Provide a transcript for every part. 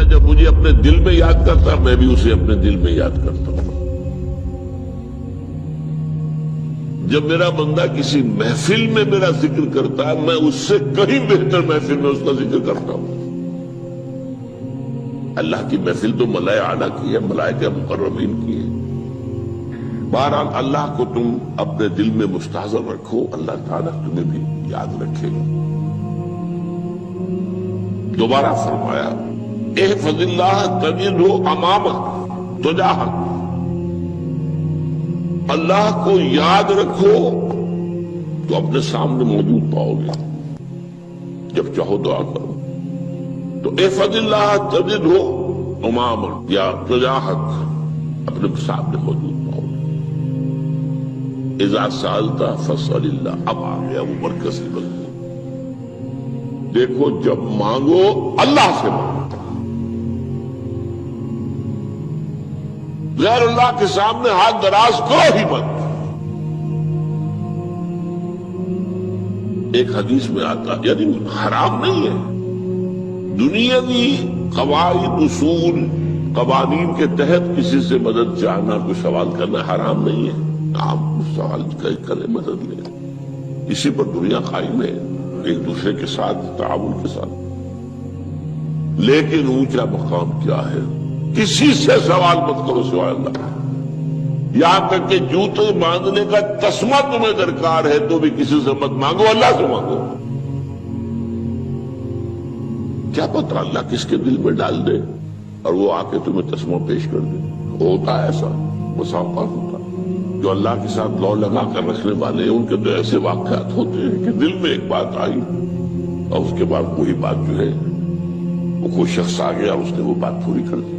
جب مجھے اپنے دل میں یاد کرتا میں بھی اسے اپنے دل میں یاد کرتا ہوں. جب میرا بندہ کسی محفل میں میرا ذکر کرتا ہے میں اس سے کہیں بہتر محفل میں اس کا ذکر کرتا ہوں. اللہ کی محفل تو ملائے اعلیٰ کی ہے، ملائکہ مقربین کی ہے. بہرحال اللہ کو تم اپنے دل میں مستحضر رکھو، اللہ تعالیٰ تمہیں بھی یاد رکھے گا. دوبارہ فرمایا احفظ اللہ تجدہ امامک تجاہک، اللہ کو یاد رکھو تو اپنے سامنے موجود پاؤ گے. جب چاہو دعا کرو تو احفظ اللہ تجدہ امامک یا تجاہک، اپنے سامنے موجود پاؤ گے. اذا سألت فاسأل اللہ، اب آ گیا وہ مرکزی بات. دیکھو جب مانگو اللہ سے مانگو، غیر اللہ کے سامنے ہاتھ دراز کرو ہی مت. ایک حدیث میں آتا یعنی حرام نہیں ہے، دنیاوی قواعد اصول قوانین کے تحت کسی سے مدد چاہنا، کوئی سوال کرنا حرام نہیں ہے. آپ سوال کریں، مدد لیں، اسی پر دنیا قائم ہے، ایک دوسرے کے ساتھ تعاون کے ساتھ. لیکن اونچا مقام کیا ہے؟ کسی سے سوال مت کرو سوائے اللہ. یہاں تک کہ جوتے باندھنے کا تسمہ تمہیں درکار ہے تو بھی کسی سے مت مانگو، اللہ سے مانگو. کیا پتہ اللہ کس کے دل میں ڈال دے اور وہ آ کے تمہیں تسمہ پیش کر دے. ہوتا ہے ایسا، مسافر ہوتا ہے. جو اللہ کے ساتھ لو لگا کر رکھنے والے ہیں ان کے تو ایسے واقعات ہوتے ہیں کہ دل میں ایک بات آئی اور اس کے بعد وہی بات جو ہے وہ کوئی شخص آ گیا اور اس نے وہ بات پوری کر دی.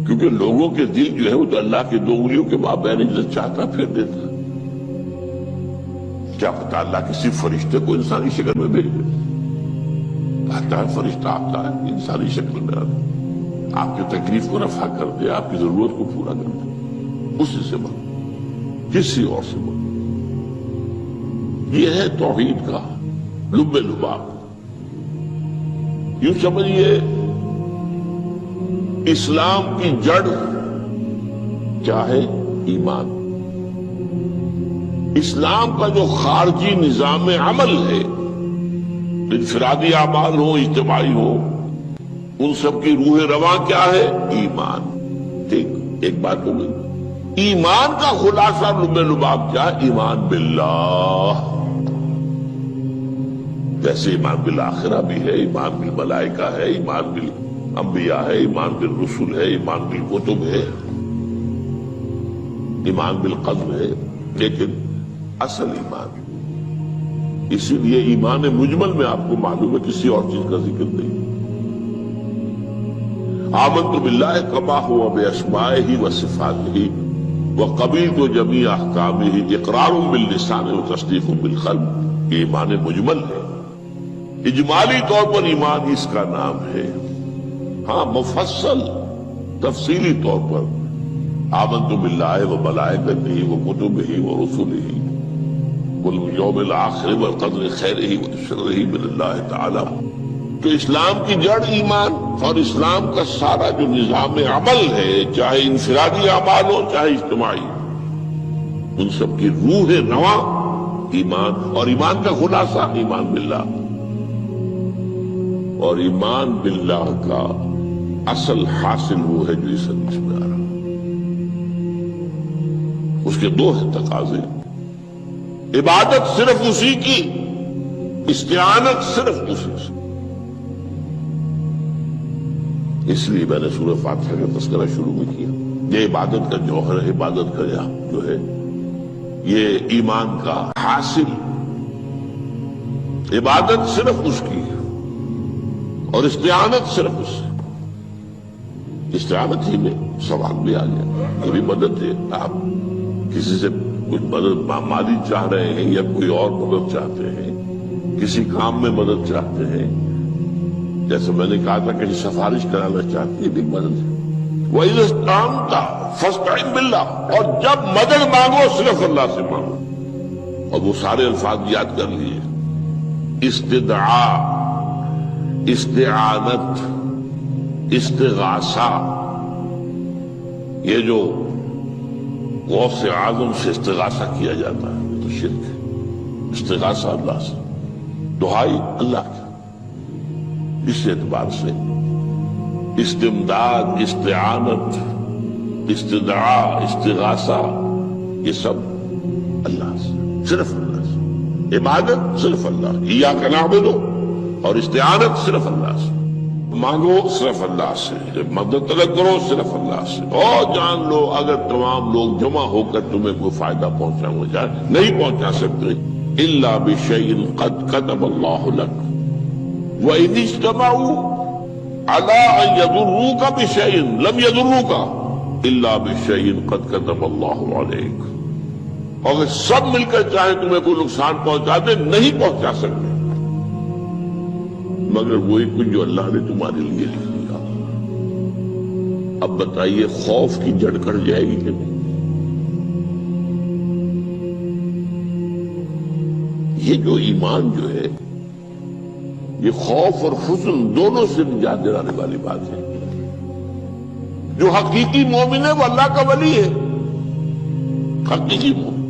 کیونکہ لوگوں کے دل جو ہے وہ تو اللہ کی دو انگلیوں کے مابین جو چاہتا پھر دیتا. کیا پتہ اللہ کسی فرشتے کو انسانی شکل میں بھیج دے. آتا ہے فرشتہ، آتا ہے انسانی شکل میں آتا ہے، آپ کی تکلیف کو رفع کر دے، آپ کی ضرورت کو پورا کر دے. اسی سے مانگو، کسی اور سے مانگو. یہ ہے توحید کا لب لباب. یوں سمجھیے اسلام کی جڑ کیا ہے؟ ایمان. اسلام کا جو خارجی نظام عمل ہے، انفرادی اعمال ہو اجتماعی ہو، ان سب کی روح رواں کیا ہے؟ ایمان. ٹھیک، ایک بات ہو گئی. ایمان کا خلاصہ لب لباب کیا ہے؟ ایمان باللہ. جیسے ایمان بالآخرہ بھی ہے، ایمان بالملائکہ ہے، ایمان بالانبیاء ہے، ایمان بالرسل ہے، ایمان بالکتب ہے، ایمان بالقدر ہے. لیکن اصل ایمان، اسی لیے ایمان مجمل میں آپ کو معلوم ہے کسی اور چیز کا ذکر نہیں. آمنت باللہ کما ہوا باسمائہ وصفاتہ وقبلت جمیع احکامہ اقرار باللسان وتصدیق بالقلب. یہ ایمان مجمل ہے. اجمالی طور پر ایمان اس کا نام ہے. ہاں مفصل تفصیلی طور پر آمنت باللہ وملائکتہ وکتبہ ورسلہ والیوم الآخر والقدر خیرہ وشرہ من اللہ تعالی. تو اسلام کی جڑ ایمان، اور اسلام کا سارا جو نظام عمل ہے، چاہے انفرادی اعمال ہو چاہے اجتماعی، ان سب کی روح رواں ایمان. اور ایمان کا خلاصہ ایمان باللہ. اور ایمان باللہ کا اصل حاصل وہ ہے جو اس حدیث میں آ رہا. اس کے دو ہیں تقاضے. عبادت صرف اسی کی، استعانت صرف اسی سے. اس لیے میں نے سورہ فاتحہ کا تذکرہ شروع میں کیا. یہ عبادت کا جوہر ہے، عبادت کا جو ہے یہ ایمان کا حاصل. عبادت صرف اس کی ہے اور استعانت صرف اس سے. استعانت ہی میں سوال بھی آ گیا، یہ بھی مدد ہے. آپ کسی سے کچھ مدد مالی چاہ رہے ہیں یا کوئی اور مدد چاہتے ہیں، کسی کام میں مدد چاہتے ہیں، جیسے میں نے کہا تھا کہ سفارش کرانا چاہتے ہیں، بھی مدد ہے. وَإِذَا اسْتَعَنْتَ فَاسْتَعِنْ بِاللَّهِ. اور جب مدد مانگو صرف اللہ سے مانگو. اور وہ سارے الفاظ یاد کر لیے. استدعاء، استعانت، استغاثہ، یہ جو غوث اعظم سے استغاثہ کیا جاتا ہے یہ تو شرک ہے۔ استغاثہ اللہ سے، دعائی اللہ کی، اس اعتبار سے استمداد، استعانت، استدعاء، استغاثہ یہ سب اللہ سے، صرف اللہ سے۔ عبادت صرف اللہ، ایاک نعبد، اور استعانت صرف اللہ سے، مانگو صرف اللہ سے، مدد طلب کرو صرف اللہ سے۔ اور جان لو اگر تمام لوگ جمع ہو کر تمہیں کوئی فائدہ پہنچانا جائے نہیں پہنچا سکتے، الا بشیء قد كتب اللہ لک وان اجتمعوا على ان يضروك بشيء لم يضروك الا بشيء قد كتب اللہ علیک۔ اور اگر سب مل کر چاہیں تمہیں کوئی نقصان پہنچا دے نہیں پہنچا سکتے مگر وہی کچھ جو اللہ نے تمہارے لیے لکھ دیا۔ اب بتائیے خوف کی جڑ کٹ جائے گی کہ نہیں؟ یہ جو ایمان جو ہے یہ خوف اور حزن دونوں سے نجات دلانے والی بات ہے۔ جو حقیقی مومن ہے وہ اللہ کا ولی ہے، حقیقی مومن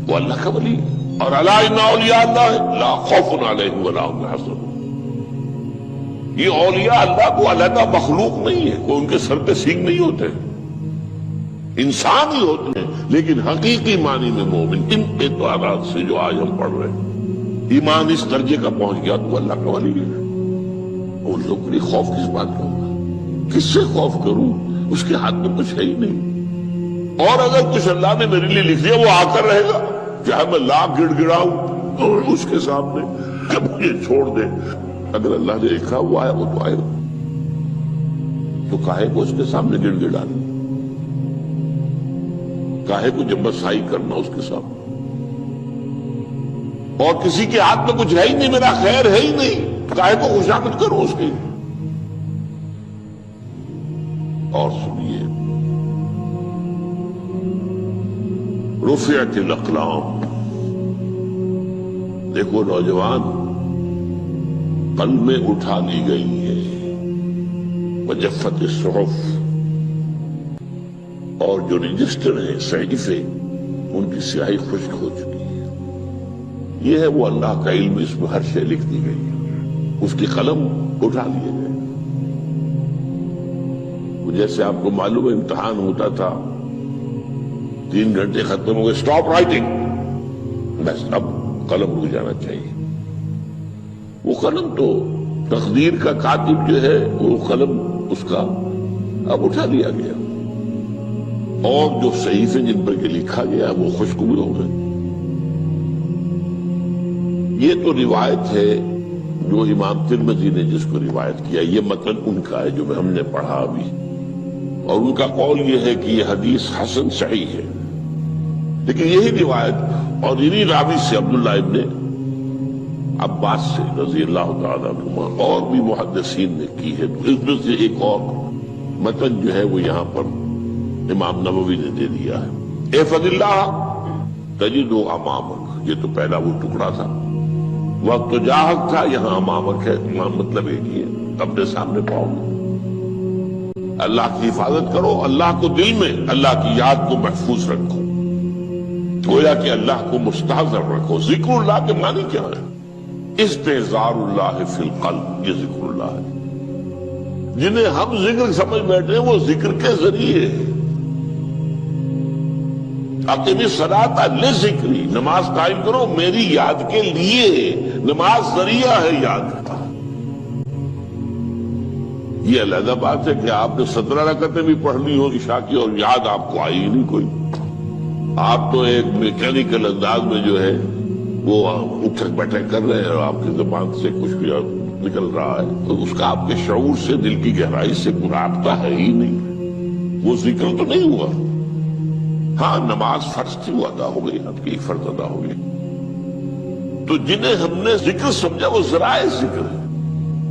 وہ اللہ کا ولی ہے۔ اور الا ان اولیاء اللہ لا خوف علیہم ولا هم يحزنون، یہ اولیاء اللہ کو علیحدہ مخلوق نہیں ہے، کوئی ان کے سر پہ سینگ نہیں ہوتے، انسان ہی ہوتے ہیں، لیکن حقیقی معنی میں مومن۔ ان اعتبارات سے جو آج ہم پڑھ رہے ہیں ایمان اس درجے کا پہنچ گیا تو اللہ کا ولی ہے۔ ان لوگوں کے لیے خوف کس بات کا ہوگا؟ کس سے خوف کروں؟ اس کے ہاتھ میں کچھ ہے ہی نہیں، اور اگر کچھ اللہ نے میرے لیے لکھ دیا وہ آ کر رہے گا، چاہے میں لاکھ گڑ گڑاؤں اور اس کے سامنے کہ مجھے چھوڑ دے۔ اگر اللہ نے لکھا وہ آیا وہ تو آئے گا، تو کاہے کو اس کے سامنے گڑ گڑانا، کاہے کو جبرسائی کرنا اس کے سامنے؟ اور کسی کے ہاتھ میں کچھ ہے ہی نہیں، میرا خیر ہے ہی نہیں، کاہے کو خوشامد کرو اس کی؟ اور سنیے، رفعت الاقلام، دیکھو نوجوان، قلمیں اٹھا لی گئی ہیں، وجفت الصحف، اور جو رجسٹر ہیں صحیفے ان کی سیاہی خشک ہو چکی ہے۔ یہ ہے وہ اللہ کا علم، اس میں ہر شے لکھ دی گئی ہے، اس کی قلم اٹھا لیے گئے۔ جیسے آپ کو معلوم ہے امتحان ہوتا تھا، 3 گھنٹے ختم ہو گئے، اسٹاپ رائٹنگ، بس اب قلم رک جانا چاہیے۔ وہ قلم تو تقدیر کا کاتب جو ہے وہ قلم اس کا اب اٹھا لیا گیا، اور جو صحیفے جن پر کے لکھا گیا وہ خشک بھی ہو گئے۔ یہ تو روایت ہے جو امام ترمذی نے جس کو روایت کیا، یہ متن ان کا ہے جو ہم نے پڑھا ابھی، اور ان کا قول یہ ہے کہ یہ حدیث حسن صحیح ہے۔ لیکن یہی روایت اور انہی راوی سے عبداللہ ابن عباس سے رضی اللہ تعالیٰ عنہما اور بھی محدثین نے کی ہے، تو اس میں سے ایک اور متن جو ہے وہ یہاں پر امام نووی نے دے دیا ہے۔ احفظ اللہ تجدہ امامک، یہ تو پہلا وہ ٹکڑا تھا، وقت تو جاہک تھا، یہاں امامک ہے، امام مطلب ایک ہی ہے، اپنے سامنے پاؤ گے۔ اللہ کی حفاظت کرو، اللہ کو دل میں، اللہ کی یاد کو محفوظ رکھو، گویا کہ اللہ کو مستحضر رکھو۔ ذکر اللہ کے معنی کیا ہے؟ استحضار اللہ فی القلب، یہ ذکر اللہ ہے۔ جنہیں ہم ذکر سمجھ بیٹھے ہیں وہ ذکر کے ذریعے اقیم الصلاۃ لذکری، نماز قائم کرو میری یاد کے لیے، نماز ذریعہ ہے یاد کا۔ یہ علیحدہ بات ہے کہ آپ نے 17 رکعتیں بھی پڑھنی ہو عشاء کی اور یاد آپ کو آئی ہی نہیں کوئی، آپ تو ایک میکینیکل انداز میں جو ہے وہ اٹھک بیٹھک کر رہے ہیں اور آپ کی زبان سے کچھ بھی نکل رہا ہے، تو اس کا آپ کے شعور سے، دل کی گہرائی سے کوئی رابطہ ہے ہی نہیں، وہ ذکر تو نہیں ہوا۔ ہاں نماز فرض تھی وہ ادا ہو گئی، آپ کی ایک فرض ادا ہو گئی۔ تو جنہیں ہم نے ذکر سمجھا وہ ذرائع ذکر ہے،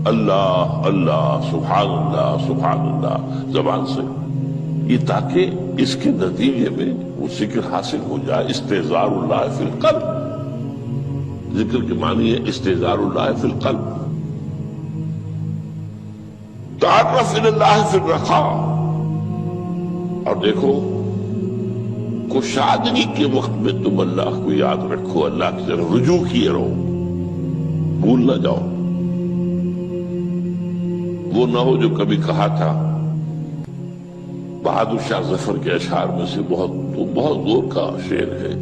اللہ اللہ سبحان اللہ سبحان اللہ زبان سے، یہ تاکہ اس کے نتیجے میں وہ ذکر حاصل ہو جائے۔ استحضار اللہ فی القلب، ذکر کے معنی ہے استحضار اللہ فی القلب، تعرف الی اللہ فی الرخاء، اور دیکھو کشادگی کے وقت میں تم اللہ کو یاد رکھو، اللہ کی طرف رجوع کیے رہو، بھول نہ جاؤ۔ وہ نہ ہو جو کبھی کہا تھا، بہادر شاہ ظفر کے اشعار میں سے بہت دور کا شعر ہے،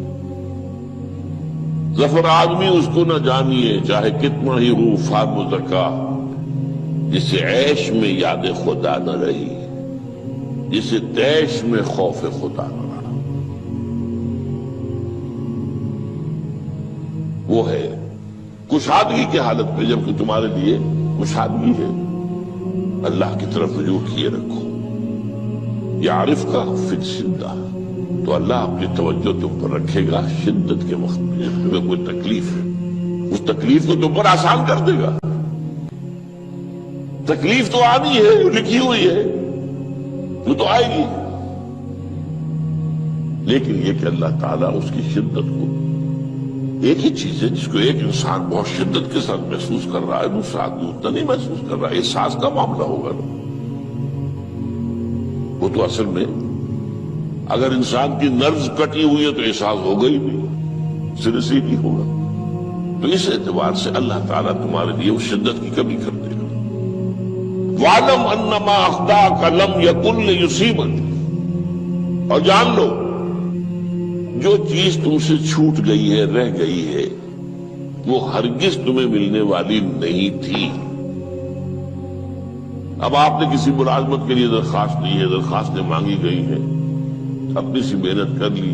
ظفر آدمی اس کو نہ جانیے چاہے کتنا ہی روح فام و زکا، جسے عیش میں یاد خدا نہ رہی، جسے تیش میں خوف خدا نہ رہا۔ وہ ہے کشادگی کی حالت میں، جبکہ تمہارے لیے کشادگی ہے، اللہ کی طرف رجوع کیے رکھو۔ یعرف کا فی الشدہ، تو اللہ اپنی توجہ تم پر رکھے گا شدت کے وقت میں، جب تمہیں کوئی تکلیف ہے اس تکلیف کو تم پر آسان کر دے گا۔ تکلیف تو آنی ہے، لکھی ہوئی ہے، وہ تو آئے گی، لیکن یہ کہ اللہ تعالیٰ اس کی شدت کو، ایک ہی چیز ہے جس کو ایک انسان بہت شدت کے ساتھ محسوس کر رہا ہے، دوسرا آدمی اتنا نہیں محسوس کر رہا ہے، احساس کا معاملہ ہوگا نا۔ وہ تو اصل میں اگر انسان کی نرز کٹی ہوئی ہے تو احساس ہوگا ہی نہیں، سرے سے ہی نہیں ہوگا۔ تو اس اعتبار سے اللہ تعالیٰ تمہارے لیے اس شدت کی کمی کر دے گا۔ وَعْلَمْ أَنَّمَا أَخْطَأَكَ لَمْ يَكُنْ لِيُصِيبَكَ، اور جان لو جو چیز تم سے چھوٹ گئی ہے، رہ گئی ہے، وہ ہرگز تمہیں ملنے والی نہیں تھی۔ اب آپ نے کسی ملازمت کے لیے درخواست دی ہے، درخواستیں مانگی گئی ہیں، اپنی سی محنت کر لی،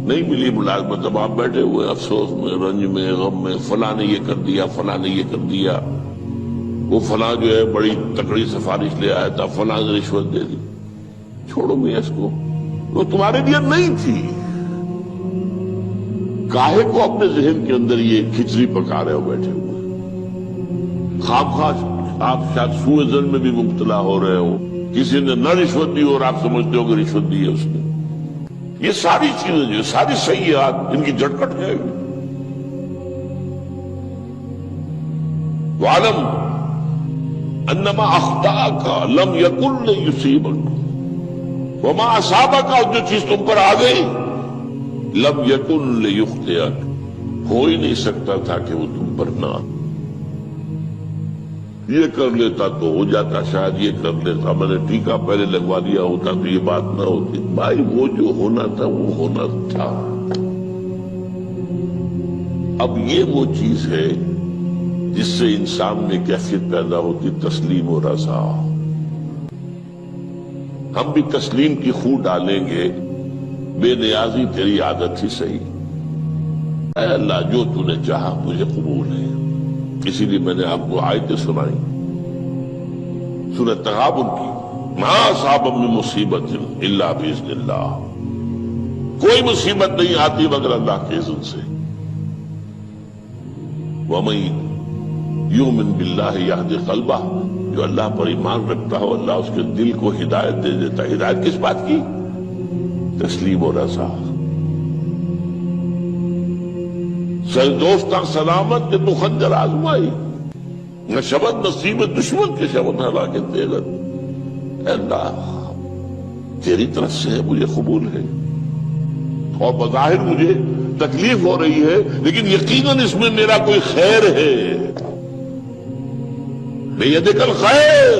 نہیں ملی ملازمت، اب آپ بیٹھے ہوئے افسوس میں، رنج میں، غم میں، فلاں نے یہ کر دیا، فلاں نے یہ کر دیا، وہ فلاں جو ہے بڑی تکڑی سفارش لے آیا تھا، فلاں نے رشوت دے دی۔ چھوڑو میاں اس کو، وہ تمہارے لیے نہیں تھی۔ کاہے کو اپنے ذہن کے اندر یہ کھچڑی پکا رہے ہو بیٹھے ہوئے؟ خواہ آپ شاید سوء ظن میں بھی مبتلا ہو رہے ہو، کسی نے نہ رشوت دی اور آپ سمجھتے ہو کہ رشوت دی ہے اس نے۔ یہ ساری چیزیں جو ساری سیئات، ان کی جڑ کٹ جائے گی۔ وَعْلَمْ أَنَّمَا أَخْطَأَكَ لَمْ يَكُنْ لِيُصِيبَكَ وَمَا أَصَابَكَ، جو چیز تم پر آ گئی، لَمْ يَكُنْ لِيُخْطِئَكَ، ہو ہی نہیں سکتا تھا کہ وہ تم پر نہ آ۔ یہ کر لیتا تو ہو جاتا، شاید یہ کر لیتا، میں نے ٹیکا پہلے لگوا دیا ہوتا تو یہ بات نہ ہوتی۔ بھائی وہ جو ہونا تھا وہ ہونا تھا۔ اب یہ وہ چیز ہے جس سے انسان میں کیفیت پیدا ہوتی، تسلیم و رضا۔ ہم بھی تسلیم کی خو ڈالیں گے، بے نیازی تیری عادت ہی صحیح، اے اللہ جو تو نے چاہا مجھے قبول ہے۔ اسی لیے میں نے آپ کو آیتیں سنائی سورہ تغابن کی، ما اصاب من مصیبت الا باذن اللہ، کوئی مصیبت نہیں آتی مگر اللہ کے اذن سے۔ وَمَن یؤمن باللہ یہدِ قلبہ، جو اللہ پر ایمان رکھتا ہو اللہ اس کے دل کو ہدایت دے دیتا ہے۔ ہدایت کس بات کی؟ تسلیم و رضا۔ دوستاں سلامت کہ تو خنجر آزمائی، نہ شبد نصیب دشمن کے شبد ہلاکت تیغت۔ اے اللہ تیری طرف سے ہے، مجھے قبول ہے، اور بظاہر مجھے تکلیف ہو رہی ہے لیکن یقیناً اس میں میرا کوئی خیر ہے۔ بیدک الخیر،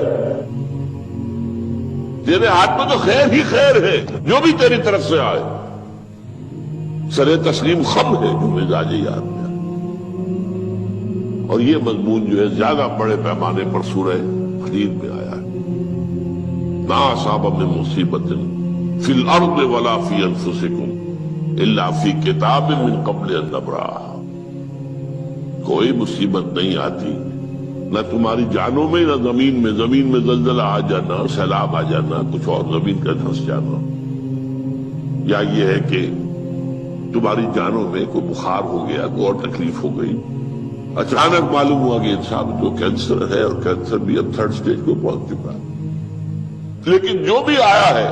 تیرے ہاتھ میں تو خیر ہی خیر ہے، جو بھی تیری طرف سے آئے۔ سر تسلیم خم ہے جو مزاج یاد میں، اور یہ مضمون جو ہے زیادہ بڑے پیمانے پر سورہ حدید میں آیا ہے۔ ما اصاب من مصیبت فی الارض ولا فی انفسکم الا فی کتاب من قبل ان نبرأھا، کوئی مصیبت نہیں آتی نہ تمہاری جانوں میں نہ زمین میں، زمین میں زلزلہ آ جانا، سیلاب آ جانا، کچھ اور زمین کا دھنس جانا، یا یہ ہے کہ تمہاری جانوں میں کوئی بخار ہو گیا، کوئی اور تکلیف ہو گئی، اچانک معلوم ہوا کہ انسان کو کینسر ہے اور کینسر بھی اب 3rd stage کو پہنچ چکا ہے، لیکن جو بھی آیا ہے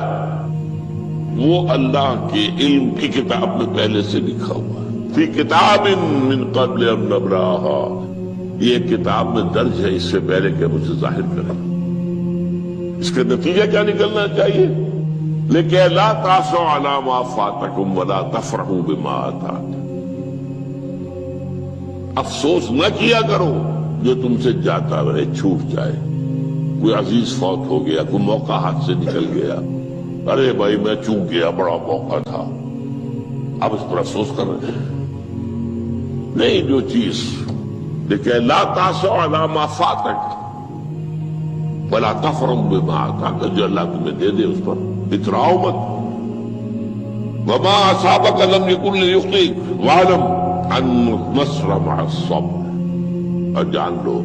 وہ اللہ کے علم کی کتاب میں پہلے سے لکھا ہوا ہے۔ فی کتاب من قبل ان نبرأھا، یہ کتاب میں درج ہے اس سے پہلے کہ ہم اسے ظاہر کریں۔ اس کا نتیجہ کیا نکلنا چاہیے؟ لیکن لا تاسوا علی ما فاتکم ولا تفرحوا بما آتاکم، افسوس نہ کیا کرو جو تم سے جاتا رہے، چھوٹ جائے، کوئی عزیز فوت ہو گیا، کوئی موقع ہاتھ سے نکل گیا، ارے بھائی میں چوک گیا، بڑا موقع تھا، اب اس پر افسوس کر رہے ہیں۔ نہیں، جو چیز لیکن لا تاسوا علی ما فاتک ولا تفرحوا بما آتاک، جو اللہ تمہیں دے دے اس پر اتراؤ مت۔ وما اصابک لم یکن لیخطئک واعلم ان النصر مع الصبر، اور جان لو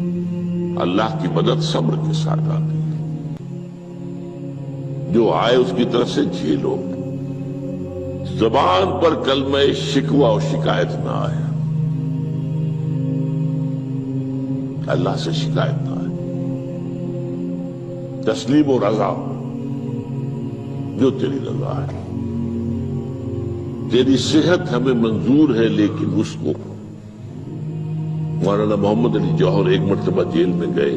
اللہ کی مدد صبر کے ساتھ آتی ہے، جو آئے اس کی طرف سے جھیلو، زبان پر کلمہ شکوہ اور شکایت نہ آئے، اللہ سے شکایت نہ آئے، تسلیم و رضا، جو تیری رضا ہے، تیری صحت ہمیں منظور ہے، لیکن اس کو مولانا محمد علی جوہر ایک مرتبہ جیل میں گئے،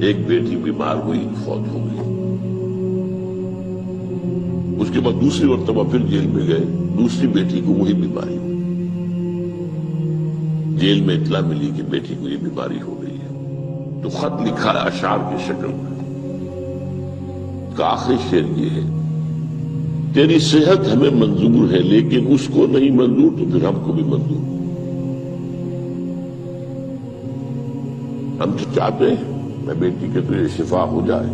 ایک بیٹی بیمار ہوئی، فوت ہو گئی، اس کے بعد دوسری مرتبہ پھر جیل میں گئے، دوسری بیٹی کو وہی بیماری ہوئی، جیل میں اطلاع ملی کہ بیٹی کو یہ بیماری ہو گئی ہے، تو خط لکھا ہے اشعار کی شکل میں، کا آخری شعر یہ ہے، تیری صحت ہمیں منظور ہے، لیکن اس کو نہیں منظور تو پھر ہم کو بھی منظور، ہم تو چاہتے ہیں میں بیٹی کے تجھے شفا ہو جائے،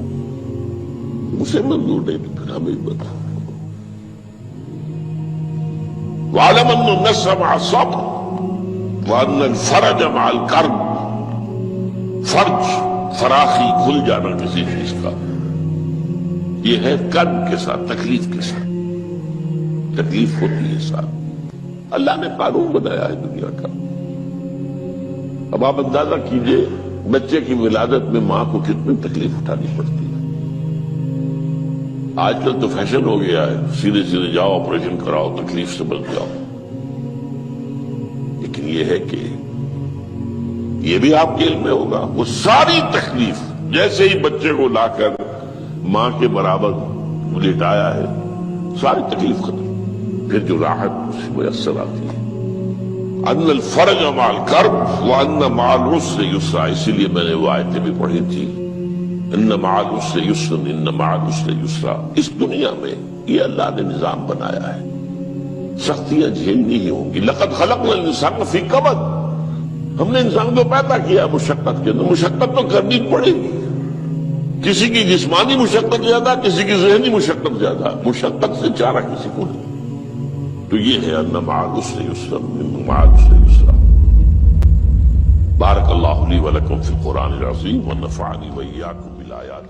اسے منظور نہیں تو پھر ہمیں بھی منظور۔ وَاعْلَمْ أَنَّ النَّصْرَ مَعَ الصَّبْرِ وَأَنَّ الْفَرَجَ مَعَ الْكَرْبِ، فرج، فراخی، کھل جانا کسی چیز کا، یہ ہے کرب کے ساتھ، تکلیف کے ساتھ، تکلیف ہوتی ہے ساتھ، اللہ نے قانون بنایا ہے دنیا کا۔ اب آپ اندازہ کیجئے بچے کی ولادت میں ماں کو کتنی تکلیف اٹھانی پڑتی ہے۔ آج کل تو فیشن ہو گیا ہے، سیدھے سیدھے جاؤ، آپریشن کراؤ، تکلیف سے بچ جاؤ، لیکن یہ ہے کہ یہ بھی آپ کے علم میں ہوگا، وہ ساری تکلیف جیسے ہی بچے کو لا کر ماں کے برابر لٹایا ہے، ساری تکلیف ختم، پھر جو راحت میسر آتی ہے۔ ان الفرج مع الکرب وان مع العسر یسرا، اسی لیے میں نے وہ آیتیں بھی پڑھی تھی، ان مع العسر یسرا، ان مع العسر یسرا۔ اس دنیا میں یہ اللہ نے نظام بنایا ہے، سختیاں جھیلنی ہی ہوں گی۔ لقد خلقنا الانسان فی کبد، ہم نے انسان کو پیدا کیا مشقت کے اندر، مشقت تو کرنی پڑے گی، کسی کی جسمانی مشقت زیادہ، کسی کی ذہنی مشقت زیادہ، مشقت سے چارہ کسی کو نہیں۔ تو یہ ہے ان مع العسر یسرا ان مع العسر یسرا۔ بارک اللہ لی ولکم فی القرآن العظیم ونفعنی وإیاکم بالآیات